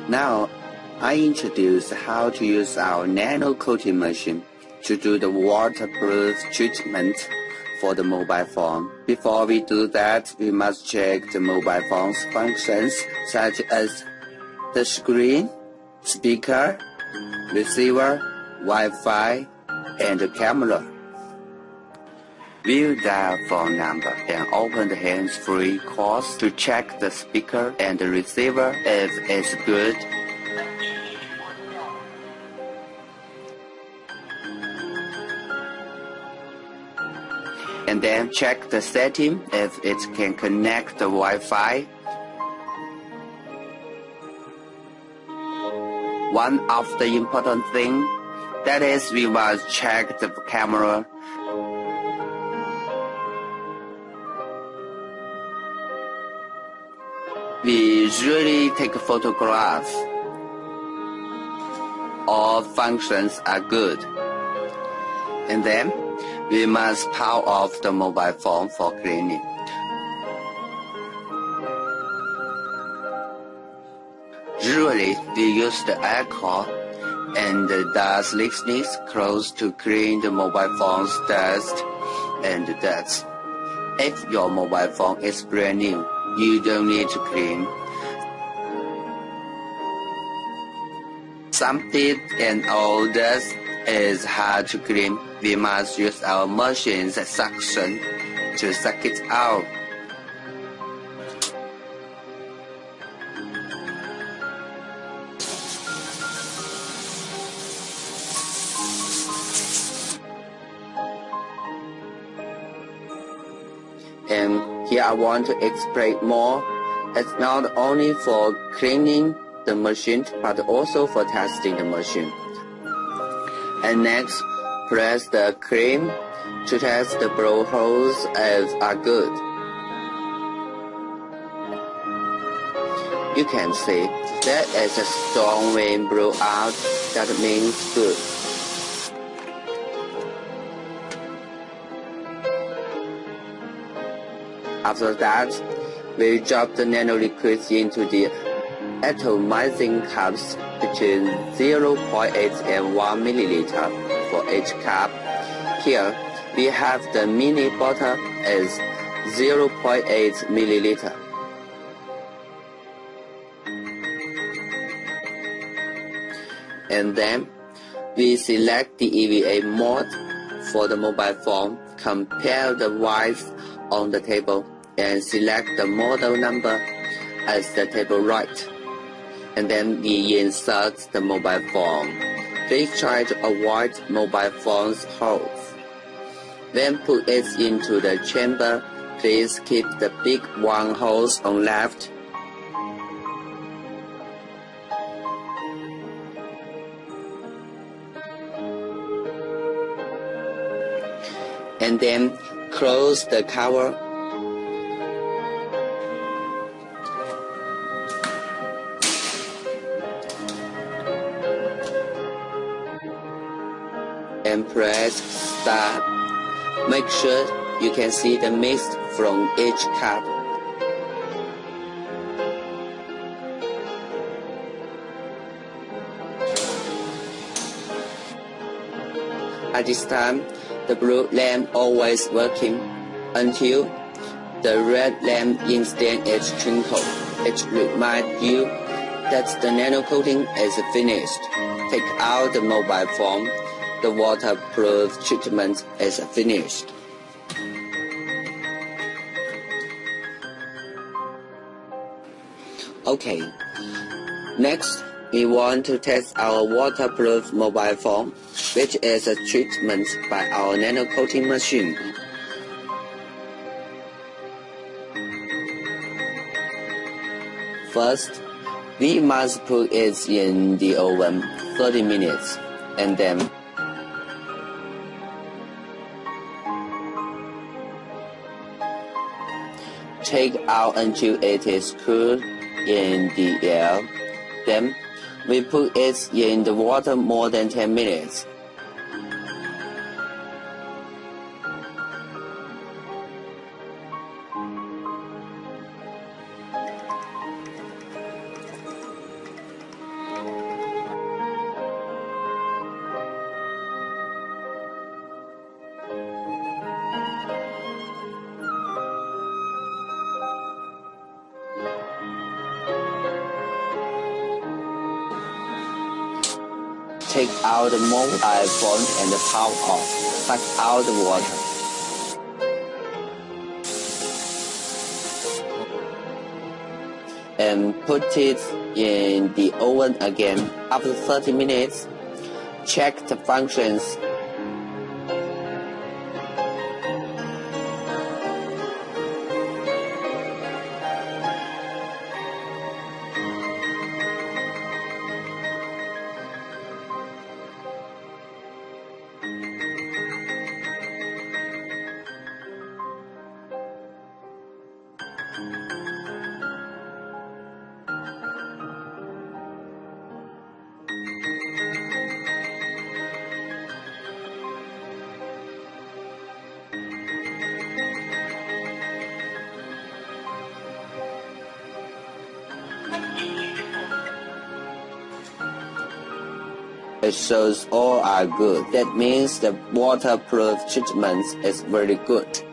Now, I introduce how to use our nano coating machine to do the waterproof treatment for the mobile phone. Before we do that, we must check the mobile phone's functions such as the screen, speaker, receiver, Wi-Fi, and the camera. View the phone number and open the hands-free course to check the speaker and the receiver if it's good. And then check the setting if it can connect the Wi-Fi. One of the important things, that is, we must check the camera. We usually take a photograph. All functions are good. And then we must power off the mobile phone for cleaning. Usually, we use the alcohol and the dustlessness cloth to clean the mobile phone's dust and dust. If your mobile phone is brand new, you don't need to clean. Some dirt and old dust is hard to clean. We must use our machine's suction to suck it out. And here I want to explain more. It's not only for cleaning the machine, but also for testing the machine. And next, press the cream to test the blowholes if are good. You can see there is a strong wind blow out. That means good. After that, we drop the nano liquids into the atomizing cups between 0.8 and 1 milliliter for each cup. Here, we have the mini bottle as 0.8 milliliter. And then, we select the EVA mode for the mobile phone, compare the wires on the table, and select the model number as the table right. And then we insert the mobile phone. Please try to avoid mobile phone's holes. Then put it into the chamber. Please keep the big one holes on left. And then close the cover. And press start. Make sure you can see the mist from each cup. At this time, the blue lamp always working until the red lamp instant is twinkle. It reminds you that the nano coating is finished. Take out the mobile phone. The waterproof treatment is finished. Okay, next we want to test our waterproof mobile phone, which is a treatment by our nano coating machine. First, we must put it in the oven 30 minutes and then take out until it is cool in the air. Then we put it in the water more than 10 minutes. take out the mobile phone and the power off. Suck out the water. And put it in the oven again. After 30 minutes, check the functions. It shows all are good. That means the waterproof treatment is very good.